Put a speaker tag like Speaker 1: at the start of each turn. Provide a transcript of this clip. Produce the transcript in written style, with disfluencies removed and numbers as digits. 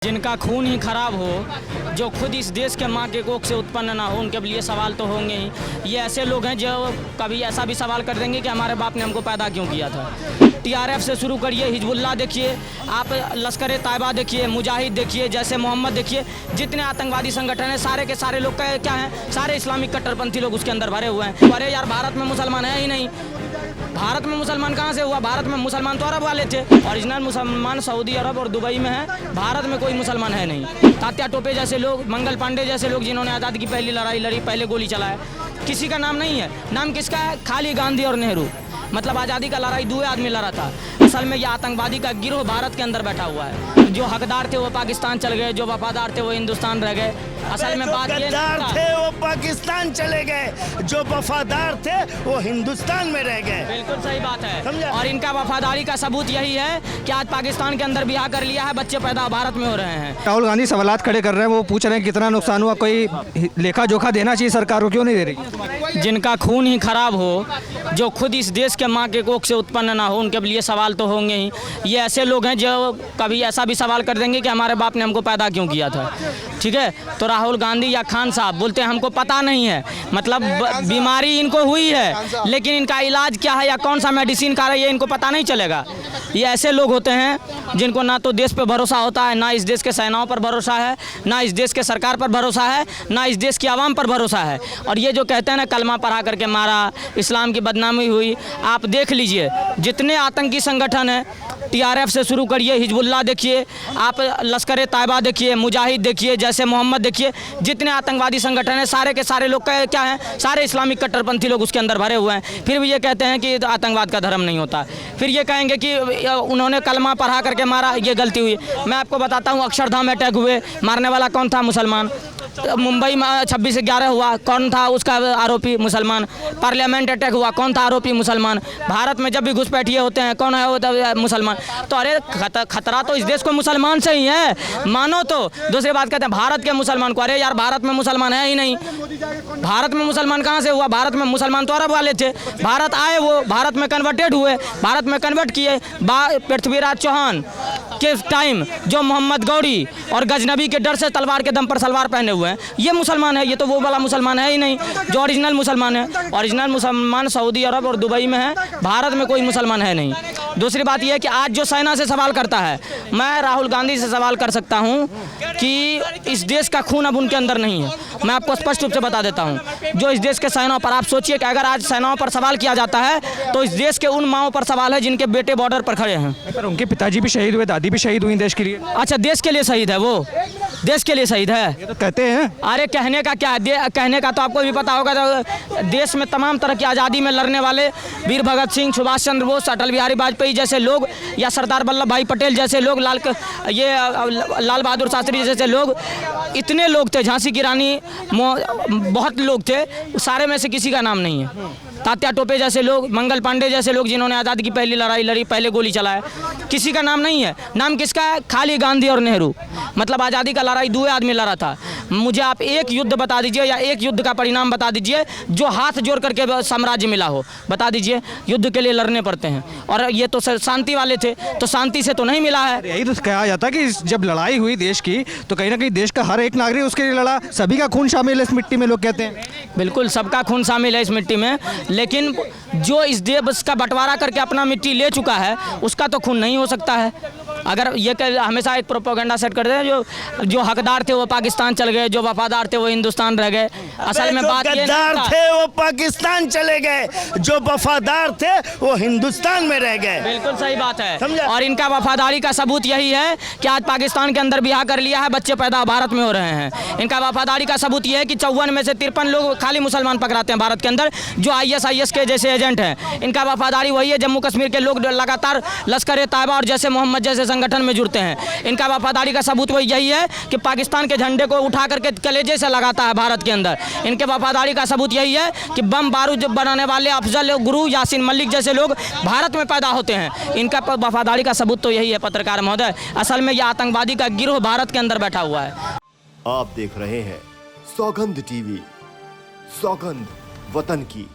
Speaker 1: जिनका खून ही खराब हो, जो खुद इस देश के माँ के कोख से उत्पन्न ना हो, उनके लिए सवाल तो होंगे ही। ये ऐसे लोग हैं जो कभी ऐसा भी सवाल कर देंगे कि हमारे बाप ने हमको पैदा क्यों किया था। टीआरएफ से शुरू करिए, हिजबुल्लाह देखिए, आप लश्कर तैयबा देखिए, मुजाहिद देखिए, जैसे मोहम्मद देखिए, जितने आतंकवादी संगठन हैं सारे के सारे लोग क्या हैं, सारे इस्लामिक कट्टरपंथी लोग उसके अंदर भरे हुए हैं। अरे यार, भारत में मुसलमान है ही नहीं। भारत में मुसलमान कहाँ से हुआ? भारत में मुसलमान तो अरब वाले थे। ओरिजिनल मुसलमान सऊदी अरब और दुबई में है, भारत में कोई मुसलमान है नहीं। तात्या टोपे जैसे लोग, मंगल पांडे जैसे लोग, जिन्होंने आज़ादी की पहली लड़ाई लड़ी, पहले गोली चलाया, किसी का नाम नहीं है। नाम किसका है? खाली गांधी और नेहरू। मतलब आज़ादी का लड़ाई दो आदमी लड़ा था। असल में ये आतंकवादी का गिरोह भारत के अंदर बैठा हुआ है। जो हकदार थे वो पाकिस्तान चल गए, जो वफादार थे वो हिंदुस्तान रह गए। असल में बात ये
Speaker 2: थे वो पाकिस्तान चले गए, जो वफादार थे वो हिंदुस्तान में रह गए।
Speaker 1: बिल्कुल सही बात है। और इनका वफादारी का सबूत यही है कि आज पाकिस्तान के अंदर ब्याह कर लिया है, बच्चे पैदा भारत में हो रहे हैं।
Speaker 3: राहुल गांधी सवालात खड़े कर रहे हैं, वो पूछ रहे हैं कितना नुकसान हुआ, कोई लेखा जोखा देना चाहिए सरकार को, क्यों नहीं दे रही?
Speaker 1: जिनका खून ही खराब हो, जो खुद इस देश के माँ के कोख से उत्पन्न ना हो, उनके लिए सवाल तो होंगे ही। ये ऐसे लोग हैं जो कभी ऐसा भी सवाल कर देंगे कि हमारे बाप ने हमको पैदा क्यों किया था। ठीक है, तो राहुल गांधी या खान साहब बोलते हैं हमको पता नहीं है, मतलब बीमारी इनको हुई है, लेकिन इनका इलाज क्या है या कौन सा मेडिसिन खा रही है इनको पता नहीं चलेगा। ये ऐसे लोग होते हैं जिनको ना तो देश पे भरोसा होता है, ना इस देश के सेनाओं पर भरोसा है, ना इस देश के सरकार पर भरोसा है, ना इस देश की आवाम पर भरोसा है। और ये जो कहते हैं ना कलमा पढ़ा करके मारा, इस्लाम की बदनामी हुई, आप देख लीजिए जितने आतंकी संगठन हैं, टीआरएफ से शुरू करिए, हिजबुल्लाह देखिए, आप लश्कर तैयबा देखिए, मुजाहिद देखिए, जैसे मोहम्मद देखिए, जितने आतंकवादी संगठन हैं सारे के सारे लोग क्या हैं, सारे इस्लामिक कट्टरपंथी लोग उसके अंदर भरे हुए हैं। फिर भी ये कहते हैं कि आतंकवाद का धर्म नहीं होता। फिर ये कहेंगे कि उन्होंने कलमा पढ़ा करके मारा, ये गलती हुई। मैं आपको बताता हूँ, अक्षरधाम अटैक हुए, मारने वाला कौन था? मुसलमान। मुंबई में 26/11 हुआ, कौन था उसका आरोपी? मुसलमान। पार्लियामेंट अटैक हुआ, कौन था आरोपी? मुसलमान। भारत में जब भी घुसपैठिए होते हैं, कौन है वो? मुसलमान। तो अरे खतरा तो इस देश को मुसलमान से ही है, मानो तो। दूसरी बात कहते हैं भारत के मुसलमान को, अरे यार भारत में मुसलमान है ही नहीं। भारत में मुसलमान कहाँ से हुआ? भारत में मुसलमान तो अरब वाले थे। भारत आए, वो भारत में कन्वर्टेड हुए, भारत में कन्वर्ट किए। पृथ्वीराज चौहान के टाइम जो मोहम्मद गौरी और गजनबी के डर से तलवार के दम पर सलवार पहने हुए हैं, ये मुसलमान है। ये तो वो वाला मुसलमान है ही नहीं जो ओरिजिनल मुसलमान है। ओरिजिनल मुसलमान सऊदी अरब और दुबई में है, भारत में कोई मुसलमान है नहीं। दूसरी बात यह है कि आज जो सेना से सवाल करता है, मैं राहुल गांधी से सवाल कर सकता हूं कि इस देश का खून अब उनके अंदर नहीं है। मैं आपको स्पष्ट रूप से बता देता हूं, जो इस देश के सेनाओं पर, आप सोचिए कि अगर आज सेनाओं पर सवाल किया जाता है तो इस देश के उन माओं पर सवाल है जिनके बेटे बॉर्डर पर खड़े हैं।
Speaker 3: पर उनके पिताजी भी शहीद हुए, दादी भी शहीद हुई देश के लिए।
Speaker 1: अच्छा, देश के लिए शहीद है वो? देश के लिए शहीद है,
Speaker 3: ये तो कहते हैं।
Speaker 1: अरे कहने का क्या है, कहने का तो आपको भी पता होगा। तो देश में तमाम तरह की आज़ादी में लड़ने वाले वीर भगत सिंह, सुभाष चंद्र बोस, अटल बिहारी वाजपेयी जैसे लोग, या सरदार वल्लभ भाई पटेल जैसे लोग, लाल बहादुर शास्त्री जैसे लोग, इतने लोग थे, झांसी की रानी, बहुत लोग थे, सारे में से किसी का नाम नहीं है। तात्या टोपे जैसे लोग, मंगल पांडे जैसे लोग, जिन्होंने आज़ादी की पहली लड़ाई लड़ी, पहले गोली चलाया, किसी का नाम नहीं है। नाम किसका है? खाली गांधी और नेहरू। मतलब आज़ादी का लड़ाई दो आदमी लड़ा था। मुझे आप एक युद्ध बता दीजिए या एक युद्ध का परिणाम बता दीजिए जो हाथ जोड़ करके साम्राज्य मिला हो, बता दीजिए। युद्ध के लिए लड़ने पड़ते हैं, और ये तो शांति वाले थे, तो शांति से तो नहीं मिला है।
Speaker 3: यही तो कहा जाता है कि जब लड़ाई हुई देश की, तो कहीं ना कहीं देश का हर एक नागरिक उसके लिए लड़ा, सभी का खून शामिल है इस मिट्टी में, लोग कहते हैं। बिल्कुल,
Speaker 1: सबका खून शामिल है इस मिट्टी में, लेकिन जो इस देश का बंटवारा करके अपना मिट्टी ले चुका है, उसका तो खून नहीं हो सकता है। अगर ये हमेशा एक प्रोपेगेंडा सेट करते हैं, जो हकदार थे वो पाकिस्तान चल गए, जो वफादार थे वो हिंदुस्तान रह गए। असल में बात ये
Speaker 2: थे वो पाकिस्तान चले गए, जो वफादार थे वो हिंदुस्तान में रह गए।
Speaker 1: बिल्कुल सही बात है। और इनका वफादारी का सबूत यही है कि आज पाकिस्तान के अंदर ब्याह कर लिया है, बच्चे पैदा भारत में हो रहे हैं। इनका वफादारी का सबूत यह है कि 54 में से 53 लोग खाली मुसलमान पकड़ाते हैं भारत के अंदर, जो ISIS के जैसे एजेंट हैं। इनका वफादारी वही है, जम्मू कश्मीर के लोग लगातार लश्कर तैयबा और जैसे मोहम्मद जैसे संगठन में जुड़ते हैं। इनका वफादारी का सबूत वही यही है कि पाकिस्तान के झंडे को उठा करके कलेजे से लगाता है भारत के अंदर। इनके वफादारी का सबूत यही है कि बम बारूद बनाने वाले अफजल गुरु, यासीन मलिक जैसे लोग भारत में पैदा होते हैं। इनका वफादारी का सबूत तो यही है पत्रकार महोदय। असल में यह आतंकवादी का गिरोह भारत के अंदर बैठा हुआ है।
Speaker 4: आप देख रहे हैं सौगंध टीवी, सौगंध वतन की।